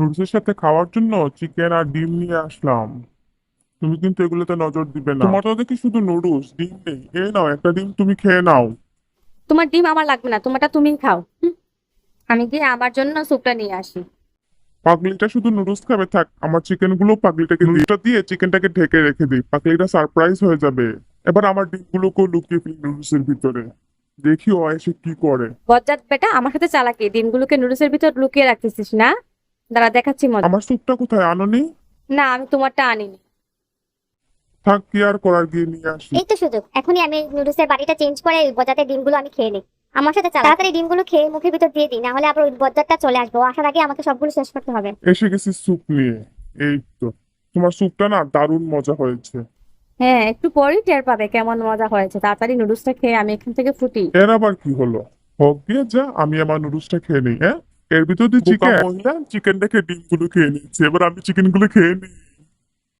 নুডলসের সাথে খাওয়ার জন্য চিকেন আর ডিম নিয়ে আসলাম। তুমি কিন্তু এগুলোতে নজর দিবে না। তোমার তো দেখি শুধু নুডলস, ডিম নেই। এই নাও একটা ডিম, তুমি খেয়ে নাও। তোমার ডিম আমার লাগবে না, তোমারটা তুমিই খাও। আমি গিয়ে আমার জন্য স্যুপটা নিয়ে আসি। পাগলিটা শুধু নুডলস খাবে, থাক আমার চিকেন গুলো পাগলিটাকে নুডলসটা দিয়ে চিকেনটাকে ঢেকে রেখে দিই, পাগলিটা সারপ্রাইজ হয়ে যাবে। এবার আমার ডিমগুলোকেও লুকিয়ে ফেলি নুডলসের ভিতরে, দেখি ও এসে কি করে। বজ্জাত বেটা, আমার সাথে চালাকি, ডিমগুলোকে নুডলসের ভিতর লুকিয়ে রাখতেছিস না? দাঁড়া, দেখাচ্ছি মজা। আমার স্যুপটা কোথায় আনোনি? না, আমি তোমারটা আনিনি। থাক, কি আর করার, গিয়ে নিয়ে আসি। এই তো সুযোগ, এখনই আমি নুডলসের বাটিটা চেঞ্জ করে ওই বজ্জাতের ডিমগুলো আমি খেয়ে নিই। আমার সাথে চালা, তাড়াতাড়ি ডিমগুলো খেয়ে মুখের ভিতর দিয়ে দিই, না হলে আবার ওই বজ্জাতটা চলে আসবে, ও আসার আগে আমাকে সবগুলো শেষ করতে হবে। এসে গেছি স্যুপ নিয়ে। এই তো, তোমার স্যুপটা না দারুণ মজা হয়েছে। হ্যাঁ, একটু পরেই টের পাবে কেমন মজা হয়েছে। তাড়াতাড়ি নুডলসটা খেয়ে আমি এখান থেকে ফুটি। এর আবার কি হলো? হোক গিয়ে যা, আমি আমার নুডলসটা খেয়ে নিই। হ্যাঁ, এর ভিতর দিয়ে চিকেন মহিলা চিকেনটাকে ডিমগুলো খেয়ে নিচ্ছে, এবার আমি চিকেনগুলো খেয়ে নিই।